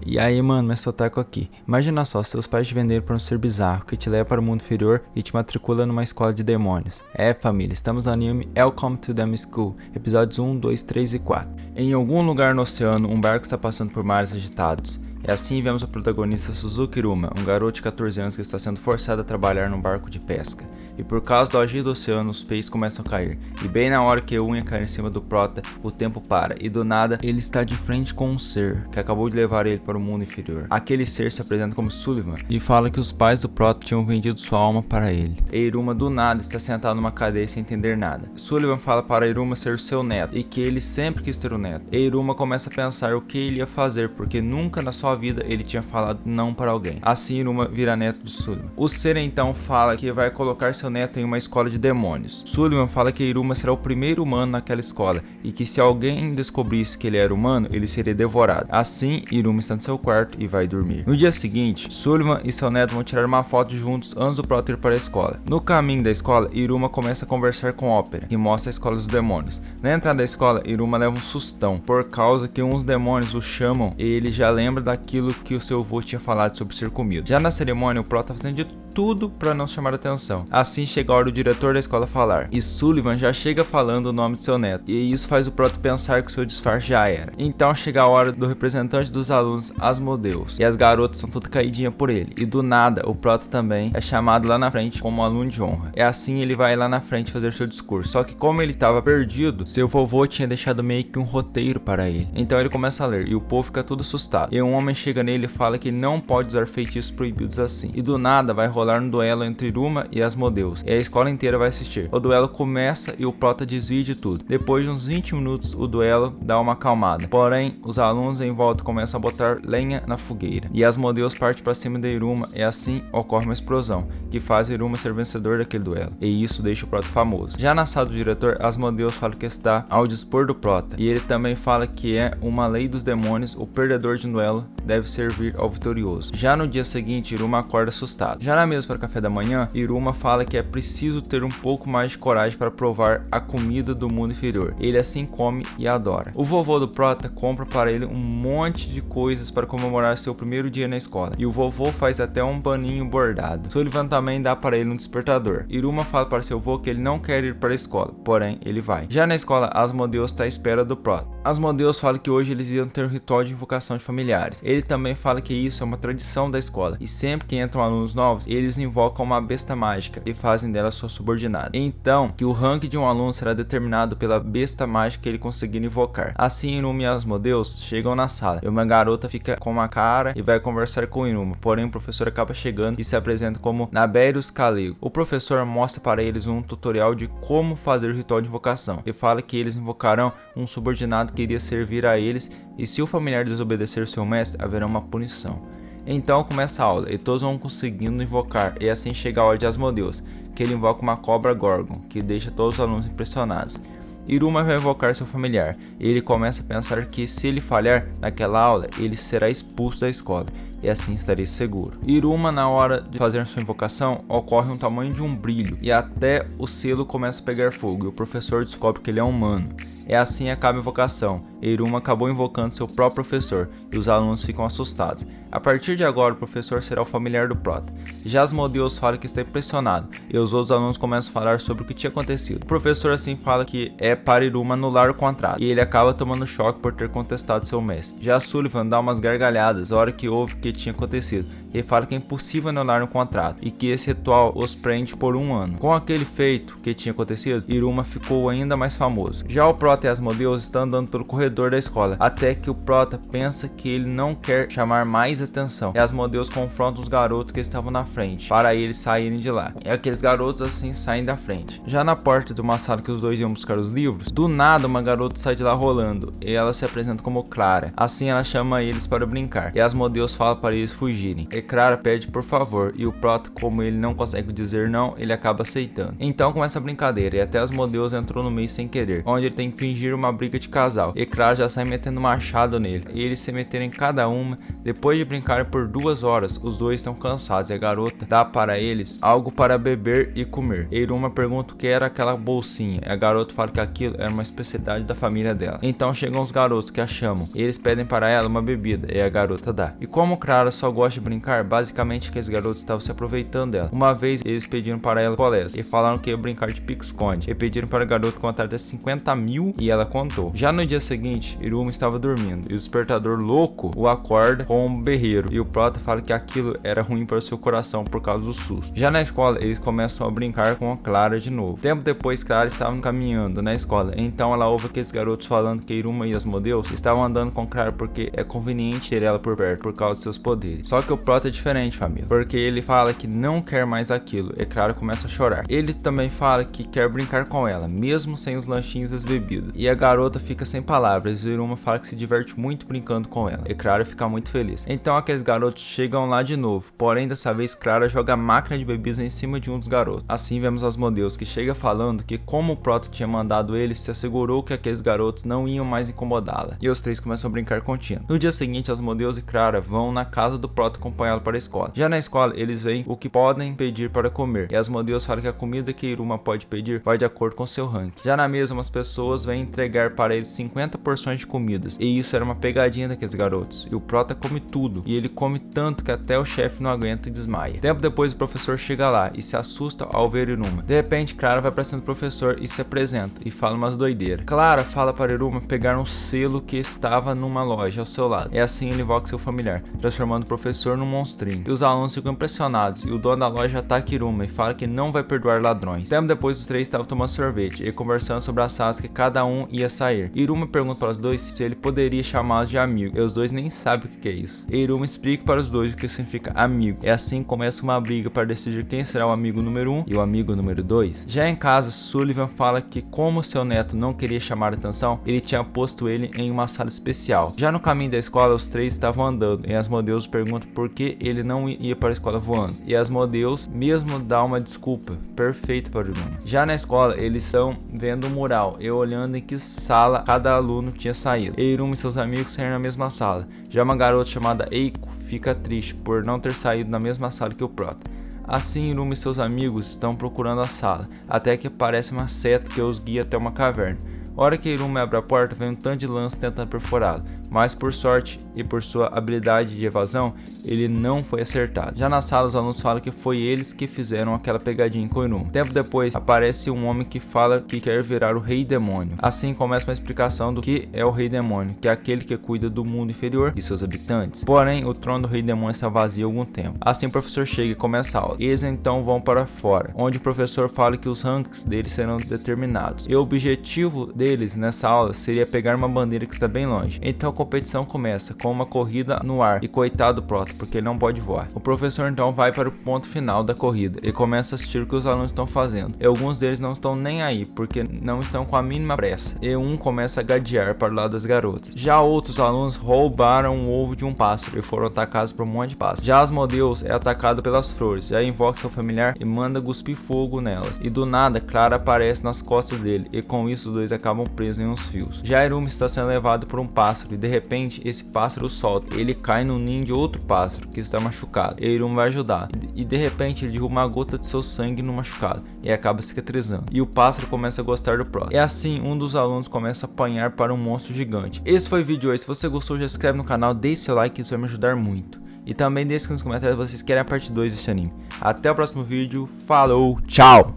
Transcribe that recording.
E aí, mano, mas só taco aqui. Imagina só, seus pais te venderam para um ser bizarro que te leva para o mundo inferior e te matricula numa escola de demônios. É, família, estamos no anime Welcome to Them School, episódios 1, 2, 3 e 4. Em algum lugar no oceano, um barco está passando por mares agitados. E assim vemos o protagonista Suzuki Iruma, um garoto de 14 anos que está sendo forçado a trabalhar num barco de pesca. E por causa do agir do oceano, os peixes começam a cair. E bem na hora que a unha cai em cima do prota, o tempo para. E do nada, ele está de frente com um ser que acabou de levar ele para o mundo inferior. Aquele ser se apresenta como Sullivan e fala que os pais do prota tinham vendido sua alma para ele. E Iruma do nada está sentado numa cadeira sem entender nada. Sullivan fala para Iruma ser seu neto e que ele sempre quis ter um neto. E Iruma começa a pensar o que ele ia fazer, porque nunca na sua vida ele tinha falado não para alguém. Assim Iruma vira neto de Sullivan. O ser então fala que vai colocar seu neto em uma escola de demônios. Sullivan fala que Iruma será o primeiro humano naquela escola e que se alguém descobrisse que ele era humano, ele seria devorado. Assim, Iruma está no seu quarto e vai dormir. No dia seguinte, Sullivan e seu neto vão tirar uma foto juntos antes do prota ir para a escola. No caminho da escola, Iruma começa a conversar com Ópera, que mostra a escola dos demônios. Na entrada da escola, Iruma leva um sustão, por causa que uns demônios o chamam e ele já lembra daquilo que o seu avô tinha falado sobre ser comido. Já na cerimônia, o prota está fazendo de tudo para não chamar atenção. Assim chega a hora do diretor da escola falar, e Sullivan já chega falando o nome de seu neto, e isso faz o prota pensar que seu disfarce já era. Então chega a hora do representante dos alunos, Asmodeus, e as garotas são tudo caidinhas por ele, e do nada o prota também é chamado lá na frente como aluno de honra. É assim ele vai lá na frente fazer seu discurso, só que como ele estava perdido, seu vovô tinha deixado meio que um roteiro para ele. Então ele começa a ler, e o povo fica todo assustado, e um homem chega nele e fala que não pode usar feitiços proibidos assim, e do nada vai rolar um duelo entre Iruma e Asmodeus, e a escola inteira vai assistir. O duelo começa e o prota desvia de tudo. Depois de uns 20 minutos, o duelo dá uma acalmada. Porém, os alunos em volta começam a botar lenha na fogueira, e Asmodeus parte para cima de Iruma, e assim ocorre uma explosão, que faz Iruma ser vencedor daquele duelo, e isso deixa o prota famoso. Já na sala do diretor, Asmodeus fala que está ao dispor do prota, e ele também fala que é uma lei dos demônios, o perdedor de um duelo deve servir ao vitorioso. Já no dia seguinte, Iruma acorda assustado. Já na mesa para café da manhã, Iruma fala que é preciso ter um pouco mais de coragem para provar a comida do mundo inferior. Ele assim come e adora. O vovô do prota compra para ele um monte de coisas para comemorar seu primeiro dia na escola, e o vovô faz até um paninho bordado. Sullivan também dá para ele um despertador. Iruma fala para seu avô que ele não quer ir para a escola, porém ele vai. Já na escola, Asmodeus está à espera do prota. Asmodeus fala que hoje eles iam ter um ritual de invocação de familiares. Ele também fala que isso é uma tradição da escola, e sempre que entram alunos novos, eles invocam uma besta mágica e fazem dela sua subordinada. Então, que o rank de um aluno será determinado pela besta mágica que ele conseguir invocar. Assim, Iruma e Asmodeus chegam na sala, e uma garota fica com uma cara e vai conversar com Iruma, porém o professor acaba chegando e se apresenta como Naberius Calego. O professor mostra para eles um tutorial de como fazer o ritual de invocação, e fala que eles invocarão um subordinado que iria servir a eles, e se o familiar desobedecer seu mestre, haverá uma punição. Então começa a aula, e todos vão conseguindo invocar, e assim chega a hora de Asmodeus, que ele invoca uma cobra Gorgon, que deixa todos os alunos impressionados. Iruma vai invocar seu familiar, e ele começa a pensar que se ele falhar naquela aula, ele será expulso da escola, e assim estaria seguro. Iruma, na hora de fazer sua invocação, ocorre um tamanho de um brilho, e até o selo começa a pegar fogo, e o professor descobre que ele é humano. É assim acaba a invocação. Iruma acabou invocando seu próprio professor, e os alunos ficam assustados. A partir de agora, o professor será o familiar do prota. Já Asmodeus fala que está impressionado, e os outros alunos começam a falar sobre o que tinha acontecido. O professor assim fala que é para Iruma anular o contrato, e ele acaba tomando choque por ter contestado seu mestre. Já Sullivan dá umas gargalhadas a hora que ouve o que tinha acontecido, e fala que é impossível anular um contrato, e que esse ritual os prende por um ano. Com aquele feito que tinha acontecido, Iruma ficou ainda mais famoso. Já o prota e Asmodeus estão andando pelo corredor da escola, até que o prota pensa que ele não quer chamar mais atenção, e Asmodeus confronta os garotos que estavam na frente, para eles saírem de lá, e aqueles garotos assim saem da frente. Já na porta de uma sala que os dois iam buscar os livros, do nada uma garota sai de lá rolando, e ela se apresenta como Clara. Assim ela chama eles para brincar, e Asmodeus fala para eles fugirem. E Clara pede por favor, e o Prota, como ele não consegue dizer não, ele acaba aceitando. Então começa a brincadeira, e até Asmodeus entrou no meio sem querer, onde ele tem que fingir uma briga de casal, e Clara já sai metendo machado nele, e eles se meterem em cada uma. Depois de brincar por 2 horas, os dois estão cansados, e a garota dá para eles algo para beber e comer. Iruma pergunta o que era aquela bolsinha, e a garota fala que aquilo era uma especialidade da família dela. Então chegam os garotos que a chamam, e eles pedem para ela uma bebida, e a garota dá. E como Clara só gosta de brincar, basicamente aqueles garotos estavam se aproveitando dela. Uma vez eles pediram para ela colés, e falaram que ia brincar de pique-esconde, e pediram para a garota contar até 50 mil, e ela contou. Já no dia seguinte, Iruma estava dormindo, e o despertador louco o acorda com um berreiro, e o Prota fala que aquilo era ruim para o seu coração por causa do susto. Já na escola, eles começam a brincar com a Clara de novo. Tempo depois, Clara estava caminhando na escola, então ela ouve aqueles garotos falando que Iruma e Asmodeus estavam andando com Clara porque é conveniente ter ela por perto por causa de seus poderes. Só que o Prota é diferente, família, porque ele fala que não quer mais aquilo, e Clara começa a chorar. Ele também fala que quer brincar com ela, mesmo sem os lanchinhos e as bebidas. E a garota fica sem palavras, e Iruma fala que se diverte muito brincando com ela, e Clara fica muito feliz. Então aqueles garotos chegam lá de novo, porém dessa vez Clara joga a máquina de bebidas em cima de um dos garotos. Assim vemos Asmodeus, que chega falando que como o Prota tinha mandado ele, se assegurou que aqueles garotos não iam mais incomodá-la, e os três começam a brincar contínuo. No dia seguinte, Asmodeus e Clara vão na casa do Prota acompanhá-lo para a escola. Já na escola, eles veem o que podem pedir para comer, e Asmodeus fala que a comida que Iruma pode pedir vai de acordo com seu ranking. Já na mesa, umas pessoas vêm entregar para eles 50 porções de comidas, e isso era uma pegadinha daqueles garotos, e o Prota come tudo, e ele come tanto que até o chefe não aguenta e desmaia. Tempo depois, o professor chega lá e se assusta ao ver Iruma. De repente, Clara vai pra cima do professor e se apresenta, e fala umas doideiras. Clara fala para Iruma pegar um selo que estava numa loja ao seu lado, e assim ele invoca seu familiar, transformando o professor num monstrinho. E os alunos ficam impressionados, e o dono da loja ataca Iruma e fala que não vai perdoar ladrões. Tempo depois, os três estavam tomando sorvete e conversando sobre as salas que cada um ia sair. Iruma pergunta para os dois se ele poderia chamá-los de amigo, e os dois nem sabem o que é isso. E Iruma explica para os dois o que significa amigo, e assim começa uma briga para decidir quem será o amigo número 1 e o amigo número 2. Já em casa, Sullivan fala que como seu neto não queria chamar atenção, ele tinha posto ele em uma sala especial. Já no caminho da escola, os três estavam andando, e Asmodeus pergunta por que ele não ia para a escola voando, e Asmodeus mesmo dá uma desculpa perfeita para Iruma. Já na escola, eles estão vendo o mural e olhando em que sala cada aluno tinha saído. Iruma e seus amigos saíram na mesma sala. Já uma garota chamada Eiko fica triste por não ter saído na mesma sala que o Prota. Assim, Iruma e seus amigos estão procurando a sala, até que aparece uma seta que os guia até uma caverna. Hora que Iruma abre a porta, vem um tanto de lança tentando perfurá-lo, mas por sorte e por sua habilidade de evasão, ele não foi acertado. Já na sala, os alunos falam que foi eles que fizeram aquela pegadinha com Iruma. Tempo depois, aparece um homem que fala que quer virar o Rei Demônio. Assim começa uma explicação do que é o Rei Demônio, que é aquele que cuida do mundo inferior e seus habitantes. Porém, o trono do Rei Demônio está vazio há algum tempo. Assim o professor chega e começa a aula. Eles então vão para fora, onde o professor fala que os rankings deles serão determinados. E o objetivo deles nessa aula seria pegar uma bandeira que está bem longe. Então a competição começa com uma corrida no ar, e coitado do Prota, porque ele não pode voar. O professor então vai para o ponto final da corrida e começa a assistir o que os alunos estão fazendo, e alguns deles não estão nem aí, porque não estão com a mínima pressa, e um começa a gadear para o lado das garotas. Já outros alunos roubaram o ovo de um pássaro e foram atacados por um monte de pássaros. Já Asmodeus é atacado pelas flores, já invoca seu familiar e manda cuspir fogo nelas, e do nada Clara aparece nas costas dele, e com isso os dois acabam presos em uns fios. Já Iruma está sendo levado por um pássaro, e de repente esse pássaro solta, ele cai no ninho de outro pássaro que está machucado, e Iruma vai ajudar, e de repente ele derruba uma gota de seu sangue no machucado e acaba cicatrizando, e o pássaro começa a gostar do Prota. E assim um dos alunos começa a apanhar para um monstro gigante. Esse foi o vídeo de hoje. Se você gostou, já se inscreve no canal, deixe seu like, isso vai me ajudar muito, e também deixe nos comentários se vocês querem a parte 2 desse anime. Até o próximo vídeo, falou, tchau!